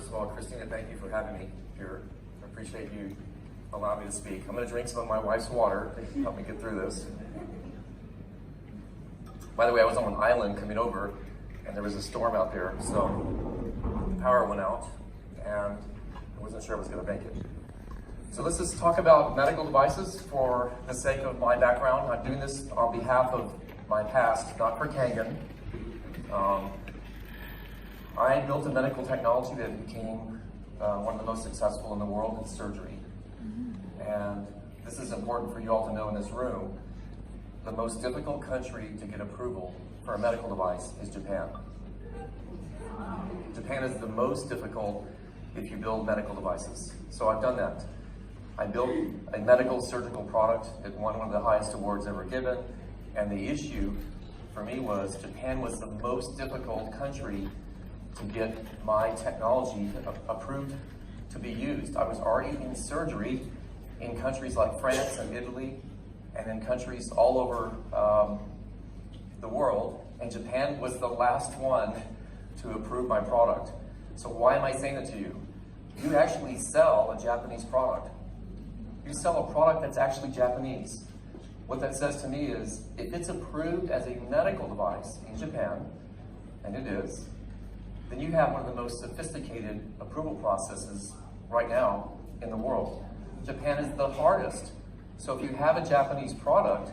First of all, Christina, thank you for having me here. I appreciate you allowing me to speak. I'm going to drink some of my wife's water to help me get through this. By the way, I was on an island coming over, and there was a storm out there, so the power went out, and I wasn't sure I was going to make it. So let's just talk about medical devices for the sake of my background. I'm doing this on behalf of my past, not for Kangen. I built a medical technology that became one of the most successful in the world in surgery. And this is important for you all to know in this room. The most difficult country to get approval for a medical device is Japan. Japan is the most difficult if you build medical devices. So I've done that. I built a medical surgical product. It won one of the highest awards ever given. And the issue for me was Japan was the most difficult country to get my technology approved to be used. I was already in surgery in countries like France and Italy and in countries all over the world, and Japan was the last one to approve my product. So why am I saying that to you? You actually sell a Japanese product. You sell a product that's actually Japanese. What that says to me is, if it's approved as a medical device in Japan, and it is, then you have one of the most sophisticated approval processes right now in the world. Japan is the hardest. So if you have a Japanese product,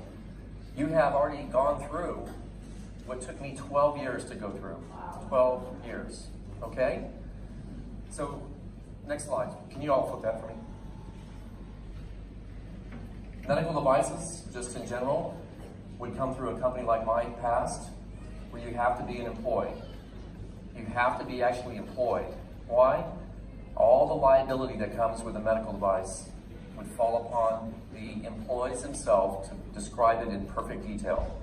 you have already gone through what took me 12 years to go through. 12 years, okay? So, next slide. Can you all flip that for me? Medical devices, just in general, would come through a company like my past, where you have to be an employee. You have to be actually employed. Why? All the liability that comes with a medical device would fall upon the employees themselves to describe it in perfect detail.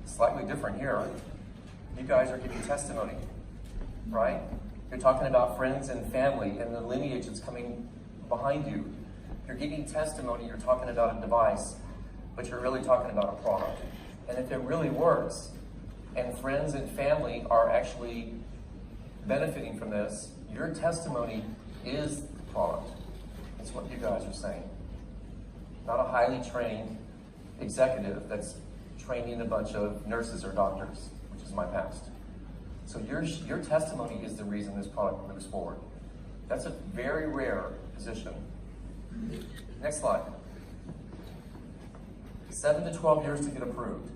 Slightly different here. You guys are giving testimony, right? You're talking about friends and family and the lineage that's coming behind you. You're giving testimony, you're talking about a device, but you're really talking about a product. And if it really works, and friends and family are actually benefiting from this, your testimony is the product. That's what you guys are saying. Not a highly trained executive that's training a bunch of nurses or doctors, which is my past. So your testimony is the reason this product moves forward. That's a very rare position. Next slide. 7 to 12 years to get approved.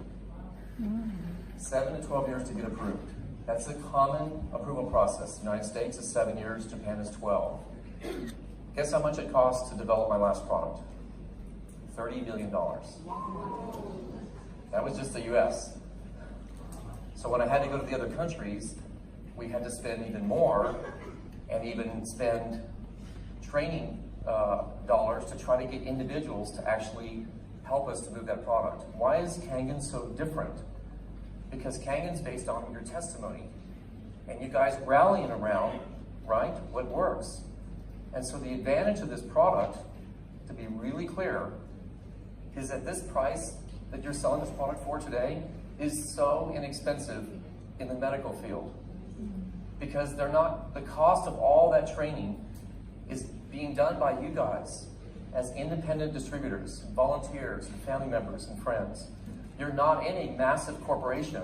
7 to 12 years to get approved. That's a common approval process. The United States is 7 years, Japan is 12. Guess how much it cost to develop my last product? $30 million. That was just the US. So when I had to go to the other countries, we had to spend even more and even spend training dollars to try to get individuals to actually help us to move that product. Why is Kangen so different? Because Kangen's based on your testimony and you guys rallying around, right, what works. And so the advantage of this product, to be really clear, is that this price that you're selling this product for today is so inexpensive in the medical field. Because the cost of all that training is being done by you guys as independent distributors, volunteers, and family members and friends. You're not in a massive corporation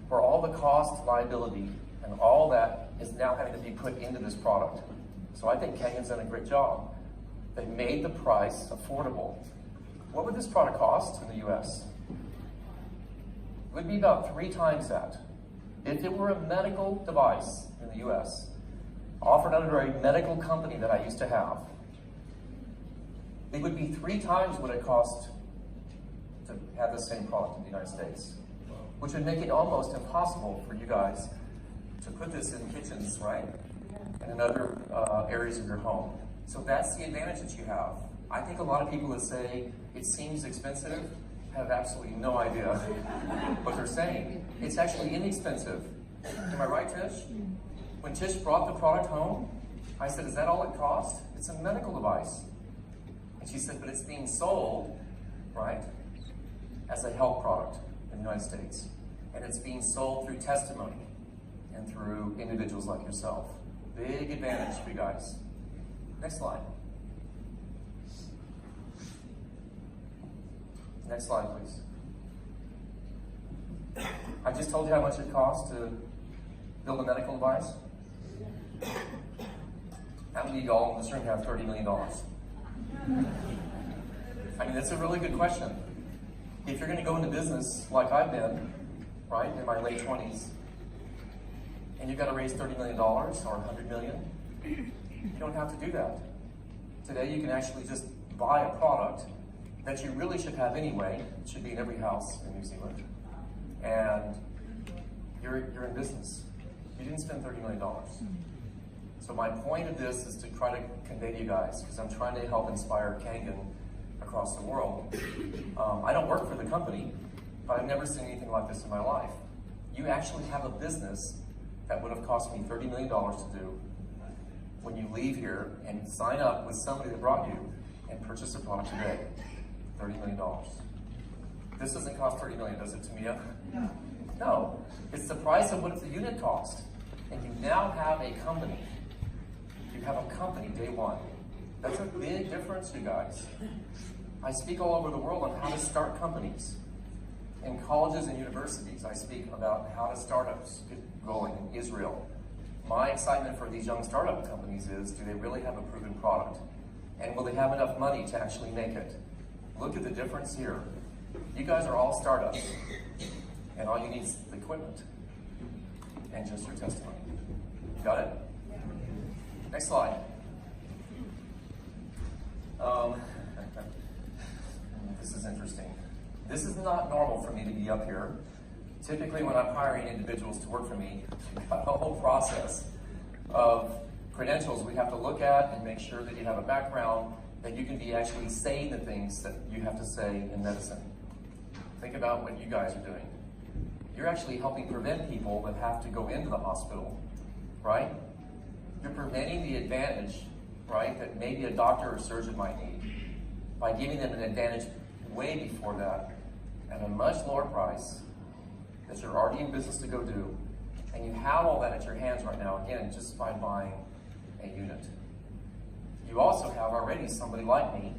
where all the cost, liability, and all that is now having to be put into this product. So I think Kangen's done a great job. They made the price affordable. What would this product cost in the US? It would be about 3 times that. If it were a medical device in the US, offered under a medical company that I used to have, it would be 3 times what it cost to have the same product in the United States, which would make it almost impossible for you guys to put this in kitchens, right? And in other areas of your home. So that's the advantage that you have. I think a lot of people that say it seems expensive have absolutely no idea what they're saying. It's actually inexpensive. Am I right, Tish? When Tish brought the product home, I said, is that all it cost? It's a medical device. And she said, but it's being sold, right, as a health product in the United States. And it's being sold through testimony and through individuals like yourself. Big advantage for you guys. Next slide. Next slide, please. I just told you how much it costs to build a medical device. How many of y'all in this room have $30 million? I mean, that's a really good question. If you're going to go into business like I've been, right, in my late 20s, and you've got to raise $30 million or $100 million, you don't have to do that. Today, you can actually just buy a product that you really should have anyway. It should be in every house in New Zealand. And you're in business. You didn't spend $30 million. So my point of this is to try to convey to you guys, because I'm trying to help inspire Kangen across the world. I don't work for the company, but I've never seen anything like this in my life. You actually have a business that would have cost me $30 million to do when you leave here and sign up with somebody that brought you and purchase a product today. $30 million. This doesn't cost $30 million, does it, Tamia? No. No. It's the price of what the unit cost. And you now have a company. You have a company day one. That's a big difference, you guys. I speak all over the world on how to start companies. In colleges and universities, I speak about how to startups get going in Israel. My excitement for these young startup companies is, do they really have a proven product? And will they have enough money to actually make it? Look at the difference here. You guys are all startups, and all you need is the equipment and just your testimony. Got it? Next slide. This is interesting. This is not normal for me to be up here. Typically, when I'm hiring individuals to work for me, we've got a whole process of credentials we have to look at and make sure that you have a background, that you can be actually saying the things that you have to say in medicine. Think about what you guys are doing. You're actually helping prevent people that have to go into the hospital, right? You're preventing the advantage, right, that maybe a doctor or surgeon might need by giving them an advantage way before that at a much lower price that you're already in business to go do. And you have all that at your hands right now, again, just by buying a unit. You also have already somebody like me,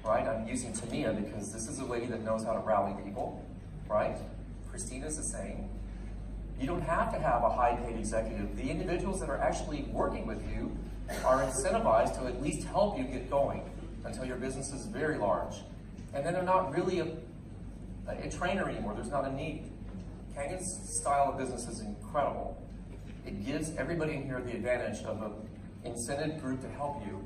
right? I'm using Tamia because this is a lady that knows how to rally people, right? Christina's the same. You don't have to have a high-paid executive. The individuals that are actually working with you are incentivized to at least help you get going until your business is very large. And then they're not really a trainer anymore. There's not a need. Kangen's style of business is incredible. It gives everybody in here the advantage of an incented group to help you,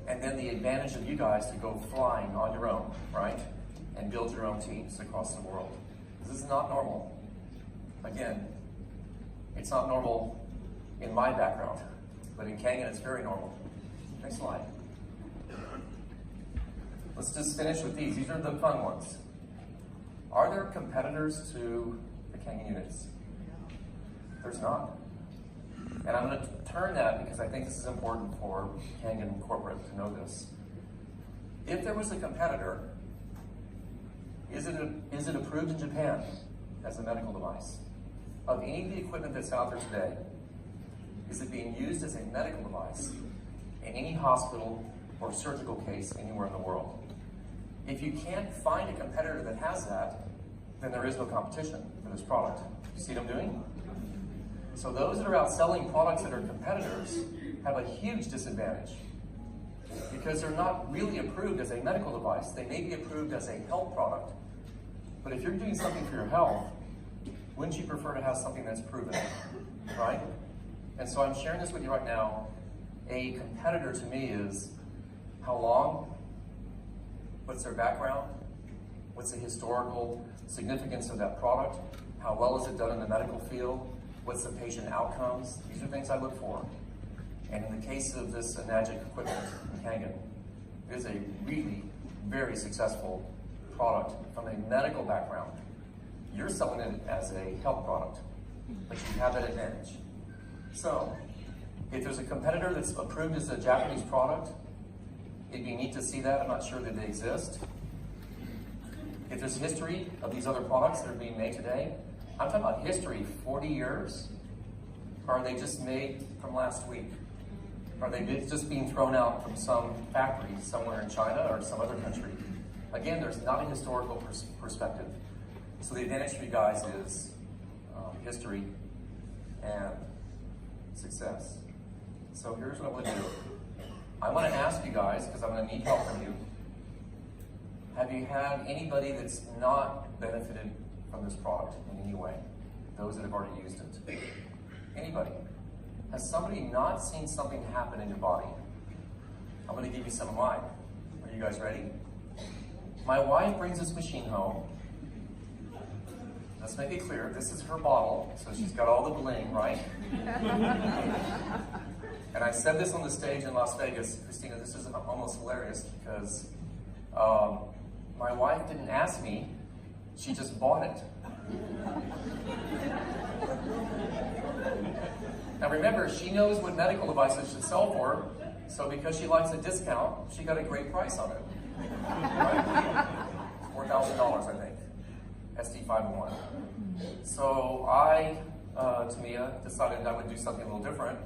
and then the advantage of you guys to go flying on your own, right? And build your own teams across the world. This is not normal. Again, it's not normal in my background, but in Kangen it's very normal. Next slide. Let's just finish with these. These are the fun ones. Are there competitors to the Kangen units? There's not. And I'm going to turn that because I think this is important for Kangen corporate to know this. If there was a competitor, is it approved in Japan as a medical device? Of any of the equipment that's out there today, is it being used as a medical device in any hospital or surgical case anywhere in the world? If you can't find a competitor that has that, then there is no competition for this product. You see what I'm doing? So those that are out selling products that are competitors have a huge disadvantage because they're not really approved as a medical device. They may be approved as a health product. But if you're doing something for your health, wouldn't you prefer to have something that's proven, right? And so I'm sharing this with you right now. A competitor to me is how long, what's their background, what's the historical significance of that product, how well is it done in the medical field, what's the patient outcomes. These are things I look for. And in the case of this Enagic equipment in Kangen, it is a really very successful product from a medical background. You're selling it as a health product, but you have that advantage. So, if there's a competitor that's approved as a Japanese product, it'd be neat to see that. I'm not sure that they exist. If there's history of these other products that are being made today, I'm talking about history, 40 years, or are they just made from last week? Are they just being thrown out from some factory somewhere in China or some other country? Again, there's not a historical perspective. So the advantage for you guys is history and success. So here's what I'm going to do. I want to ask you guys, because I'm going to need help from you. Have you had anybody that's not benefited from this product in any way? Those that have already used it. Anybody? Has somebody not seen something happen in your body? I'm going to give you some of mine. Are you guys ready? My wife brings this machine home. Let's make it clear, this is her bottle, so she's got all the bling, right? And I said this on the stage in Las Vegas. Christina, this is almost hilarious because my wife didn't ask me, she just bought it. Now remember, she knows what medical devices should sell for, so because she likes a discount, she got a great price on it. Right? $4,000, I think. SD501. So I, Tamia, decided I would do something a little different.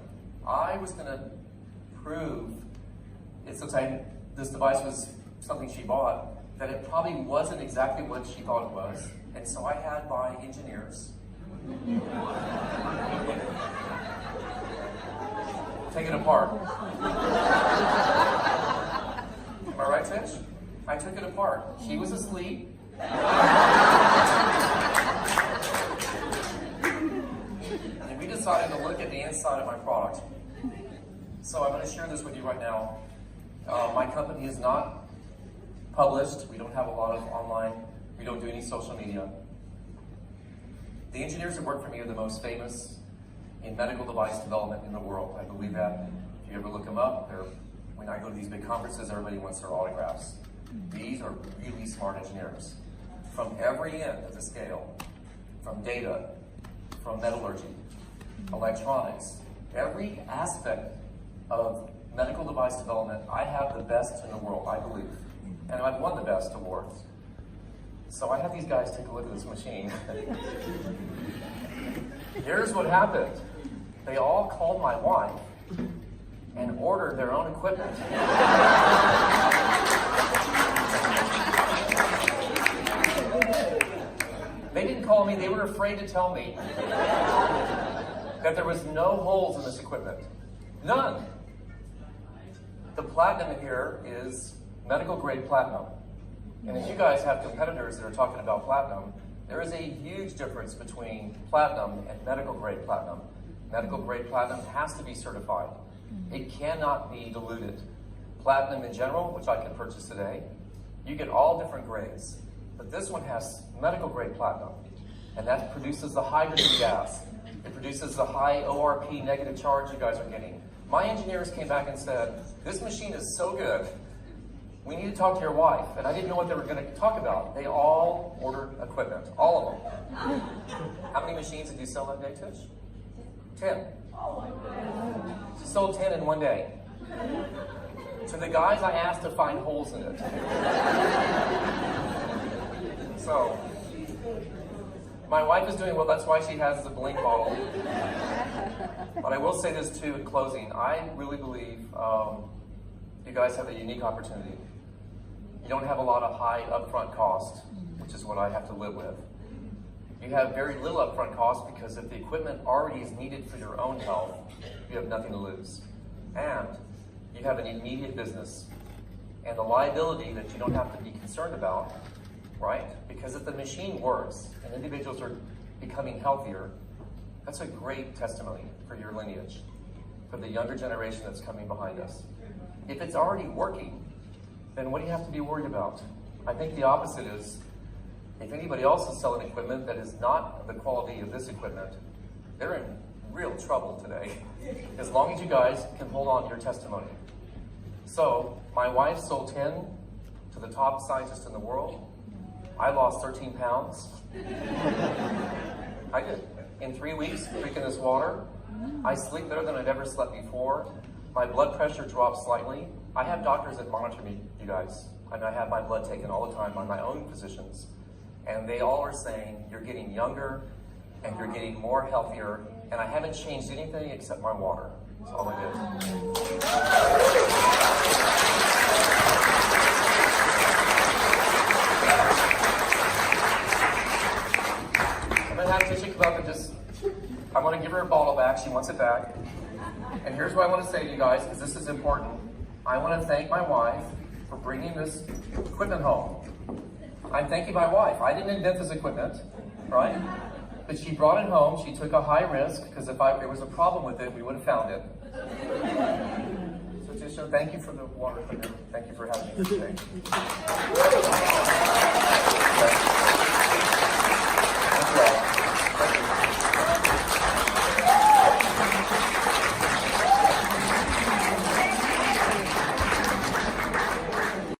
I was going to prove, since this device was something she bought, that it probably wasn't exactly what she thought it was. And so I had my engineers take it apart. Am I right, Tish? I took it apart. She was asleep. And we decided to look at the inside of my product. So I'm going to share this with you right now. My company is not published. We don't have a lot of online. We don't do any social media. The engineers that work for me are the most famous in medical device development in the world. I believe that. If you ever look them up, when I go to these big conferences, everybody wants their autographs. These are really smart engineers. From every end of the scale, from data, from metallurgy, electronics, every aspect of medical device development, I have the best in the world, I believe. And I've won the best awards. So I had these guys take a look at this machine. Here's what happened. They all called my wife and ordered their own equipment. They didn't call me, they were afraid to tell me that there was no holes in this equipment. None. The platinum in here is medical grade platinum. And if you guys have competitors that are talking about platinum, there is a huge difference between platinum and medical grade platinum. Medical grade platinum has to be certified. It cannot be diluted. Platinum in general, which I can purchase today, you get all different grades. But this one has medical grade platinum, and that produces the hydrogen gas. It produces the high ORP negative charge you guys are getting. My engineers came back and said, this machine is so good, we need to talk to your wife. And I didn't know what they were going to talk about. They all ordered equipment, all of them. How many machines did you sell that day, Tish? 10. She sold 10 in one day. To the guys I asked to find holes in it. So, my wife is doing well, that's why she has the bling bottle. But I will say this too in closing. I really believe you guys have a unique opportunity. You don't have a lot of high upfront cost, which is what I have to live with. You have very little upfront cost because if the equipment already is needed for your own health, you have nothing to lose. And you have an immediate business and a liability that you don't have to be concerned about, right? Because if the machine works and individuals are becoming healthier, that's a great testimony for your lineage, for the younger generation that's coming behind us. If it's already working, then what do you have to be worried about? I think the opposite is, if anybody else is selling equipment that is not the quality of this equipment, they're in real trouble today, as long as you guys can hold on to your testimony. So, my wife sold 10 to the top scientists in the world. I lost 13 pounds. I did. In 3 weeks, drinking this water, I sleep better than I'd ever slept before. My blood pressure dropped slightly. I have doctors that monitor me, you guys. And I have my blood taken all the time by my own physicians. And they all are saying, you're getting younger and you're getting more healthier. And I haven't changed anything except my water. That's all I did. I'm going to have Tisha come up and just, I want to give her a bottle back. She wants it back. And here's what I want to say to you guys, because this is important. I want to thank my wife for bringing this equipment home. I'm thanking my wife. I didn't invent this equipment, right? But she brought it home. She took a high risk, because if there was a problem with it, we would have found it. So Tisha, thank you for the water cleaner. Thank you for having me today.